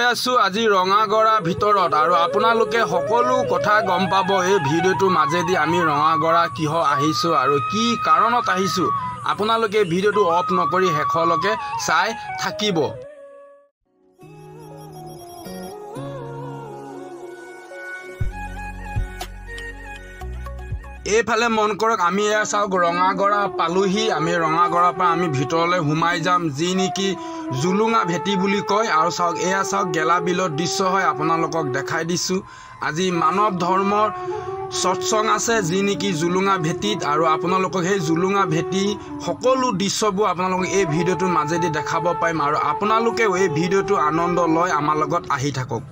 আছো আজি ৰঙাগড়া ভিতৰত আৰু আপোনালোকে সকলো কথা গম পাব এই ভিডিঅ'টো মাজেদি আমি ৰঙাগড়া কিহ আহিছো আৰু কি কাৰণত আহিছো আপোনালোকে ভিডিঅ'টো অফ নকৰি হেখলৈকে চাই থাকিব। এইফালে মন কৰক আমি এয়া চাওক ৰঙাগড়া পালোহি। আমি ৰঙাগড়াৰ পৰা আমি ভিতৰলৈ সোমাই যাম যি নেকি জুলুঙা ভেটি বুলি কয়। আৰু চাওক এয়া চাওক গেলা বিলৰ দৃশ্য হয় আপোনালোকক দেখাই দিছোঁ। আজি মানৱ ধৰ্মৰ সৎসং আছে যি নেকি জুলুঙা ভেটিত আৰু আপোনালোকক সেই জুলুঙা ভেটি সকলো দৃশ্যবোৰ আপোনালোকক এই ভিডিঅ'টোৰ মাজেদি দেখাব পাৰিম আৰু আপোনালোকেও এই ভিডিঅ'টো আনন্দ লৈ আমাৰ লগত আহি থাকক।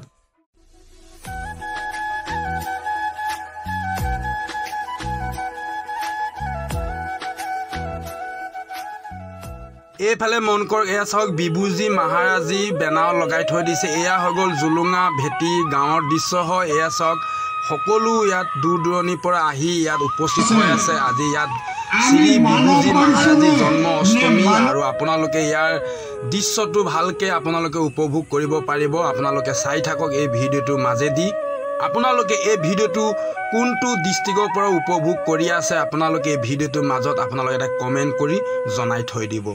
এইফালে মন কৰক এয়া চাওক বিভূজি মহাৰাজী বেনাৰ লগাই থৈ দিছে। এয়া হৈ গ'ল জুলুঙা ভেটি গাঁৱৰ দৃশ্য হয়। এয়া চাওক সকলো ইয়াত দূৰ দূৰণিৰ পৰা আহি ইয়াত উপস্থিত হৈ আছে। আজি ইয়াত শ্ৰী বিভূজি মহাৰাজী জন্ম অষ্টমী আৰু আপোনালোকে ইয়াৰ দৃশ্যটো ভালকৈ আপোনালোকে উপভোগ কৰিব পাৰিব। আপোনালোকে চাই থাকক এই ভিডিঅ'টোৰ মাজেদি। আপোনালোকে এই ভিডিঅ'টো কোনটো ডিষ্ট্ৰিক্টৰ পৰা উপভোগ কৰি আছে আপোনালোকে এই ভিডিঅ'টোৰ মাজত আপোনালোকে এটা কমেণ্ট কৰি জনাই থৈ দিব।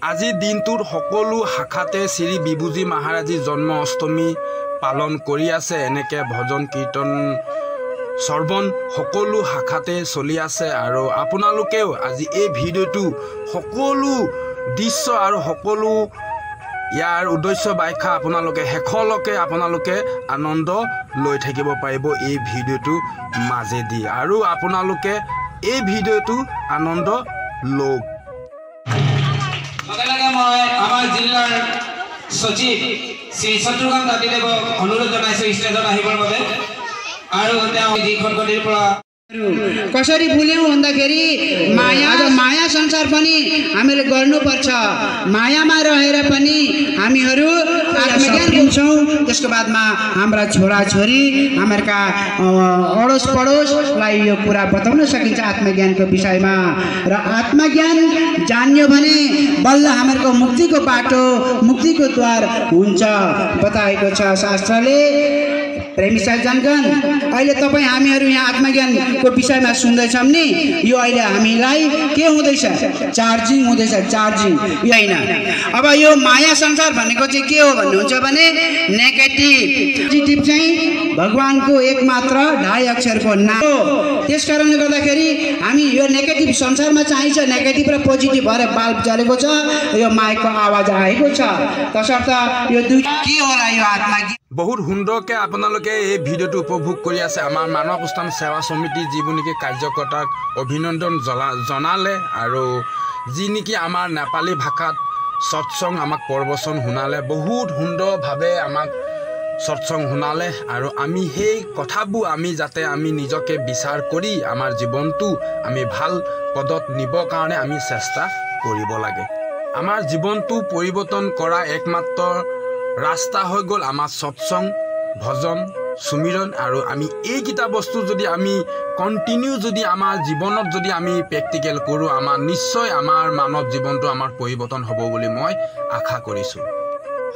আজি দিনটোত সকলো শাখাতে শ্ৰী বিভূজি মহাৰাজী জন্ম অষ্টমী পালন কৰি আছে। এনেকৈ ভজন কীৰ্তন শ্ৰৱণ সকলো শাখাতে চলি আছে আৰু আপোনালোকেও আজি এই ভিডিঅ'টো সকলো দৃশ্য আৰু সকলো ইয়াৰ উদ্দেশ্য ব্যাখ্যা আপোনালোকে শেষলৈকে আপোনালোকে আনন্দ লৈ থাকিব পাৰিব এই ভিডিঅ'টোৰ মাজেদি আৰু আপোনালোকে এই ভিডিঅ'টো আনন্দ লওক। লগে মই আমাৰ জিলাৰ সচিব শ্ৰী শত্ৰুঘ্ন তাঁতীদেৱক অনুৰোধ জনাইছো ষ্টেজত আহিবৰ বাবে আৰু তেওঁ যিখন গলিৰ পৰা कसरी भुल्यौं भन्दाखेरि माया संसार पनि हामीले गर्नुपर्छ। मायामा रहेर पनि हामीहरू आत्मज्ञान दिन्छौँ। त्यसको बादमा हाम्रा छोराछोरी हाम्रा अडोस पडोसलाई यो कुरा बताउन सकिन्छ आत्मज्ञानको विषयमा र आत्मज्ञान जान्यो भने बल्ल हाम्रो मुक्तिको बाटो मुक्तिको द्वार हुन्छ बताएको छ शास्त्रले। प्रेमी सज्जनगण अहिले तपाईँ हामीहरू यहाँ आत्मज्ञानको विषयमा सुन्दैछौँ नि यो अहिले हामीलाई के हुँदैछ चार्जिङ हुँदैछ चार्जिङ यो होइन। अब यो माया संसार भनेको चाहिँ के हो भन्नुहुन्छ भने नेगेटिभ चाहिँ भगवानको एकमात्र ढाई अक्षरको नाम हो। त्यस कारणले गर्दाखेरि हामी यो नेगेटिभ संसारमा चाहिन्छ नेगेटिभ र पोजिटिभ भएर बाल्ब जलेको छ यो माइकको आवाज आएको छ तसर्थ यो दुई के होला यो आत्मज्ञान बहुत সুন্দৰকৈ আপোনালোকে এই ভিডিঅ'টো উপভোগ কৰি আছে। আমাৰ মানৱ স্থান সেৱা সমিতি যিবোৰ নেকি কাৰ্যকৰ্তাক অভিনন্দন জনালে আৰু যি নেকি আমাৰ নেপালী ভাষাত সৎসং আমাক প্ৰবচন শুনালে বহুত সুন্দৰভাৱে আমাক সৎসং শুনালে আৰু আমি সেই কথাবোৰ আমি যাতে আমি নিজকে বিচাৰ কৰি আমাৰ জীৱনটো আমি ভাল পদত নিবৰ কাৰণে আমি চেষ্টা কৰিব লাগে। আমাৰ জীৱনটো পৰিৱৰ্তন কৰা একমাত্ৰ ৰাস্তা হৈ গ'ল আমাৰ সৎসং ভজন সুমিৰণ আৰু আমি এইকেইটা বস্তু যদি আমি কণ্টিনিউ যদি আমাৰ জীৱনত যদি আমি প্ৰেক্টিকেল কৰোঁ আমাৰ নিশ্চয় আমাৰ মানৱ জীৱনটো আমাৰ পৰিৱৰ্তন হ'ব বুলি মই আশা কৰিছোঁ।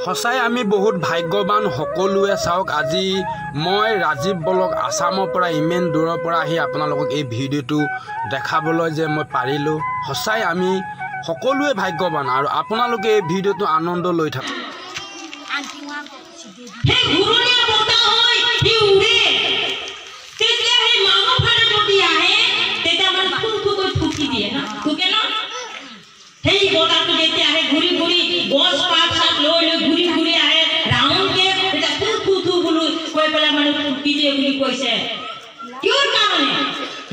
সঁচাই আমি বহুত ভাগ্যৱান সকলোৱে। চাওক আজি মই ৰাজীৱ বলক আসামৰ পৰা ইমান দূৰৰ পৰা আহি আপোনালোকক এই ভিডিঅ'টো দেখাবলৈ যে মই পাৰিলোঁ সঁচাই আমি সকলোৱে ভাগ্যৱান আৰু আপোনালোকে এই ভিডিঅ'টো আনন্দ লৈ থাকক। हे घुरोनिया बोलता होय ही उडे तेतले हे मानो फाडे जोडी आहे तेता मन फुटू को फुटी दिए ना तुके ना हे बोला तो देते आहे घुरी घुरी बॉस पाक साथ लो लो घुरी घुरी आहे राउंड के तेता फुटू बोलू कोई पला मन फुटी दे बोली कोई से क्यों कारण है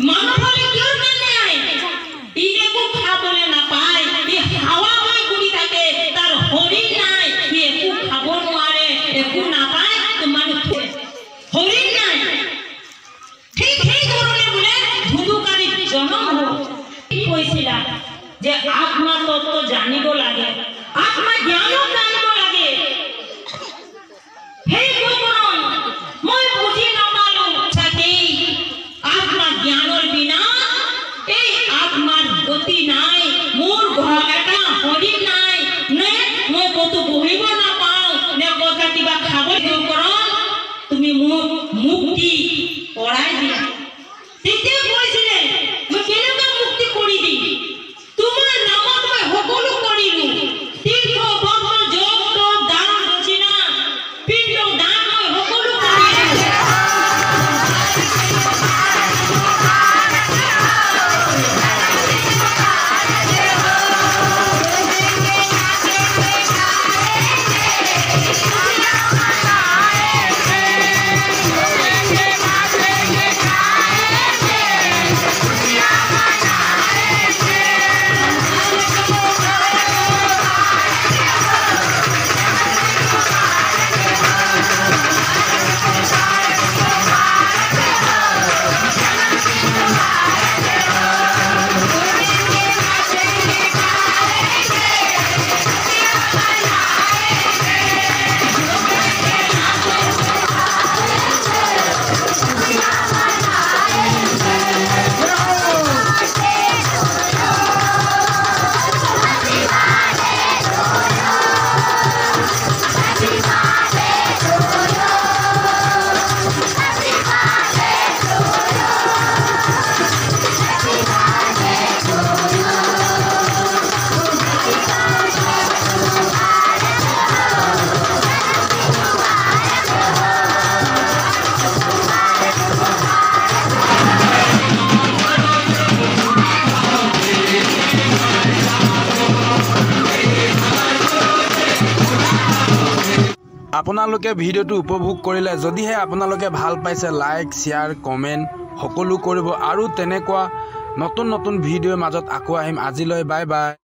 मानो फाडे क्यों करने आए इने को खा बोले ना पाए ये हवा में गुड़ी থাকে তার হরি নাই ये को খাবো নোয়ারে একু না পায় তো মানুষ হরি নাই ঠিক ঠিক ধরনে বলে ধুধুকারী জনম হো কইছিলা যে আত্মা তত্ত্ব জানিব লাগে আত্মা জ্ঞানও জানিব লাগে। হে ভগবান মই বুঝি নাপালো সাথে আত্মা জ্ঞানৰ বিনা এই আত্মাৰ গতি নাই মোৰ ঘৰ এটা হৰি নাই নে মই কত বহিব না পাও নে কথা কিবা খাব আপোনালোকে ভিডিঅ'টো উপভোগ কৰিলে যদিহে আপোনালোকে ভাল পাইছে লাইক শ্বেয়াৰ কমেণ্ট সকলো কৰিব আৰু তেনেকুৱা নতুন নতুন ভিডিঅ'ৰ মাজত আকৌ আহিম আজিলৈ বাই বাই।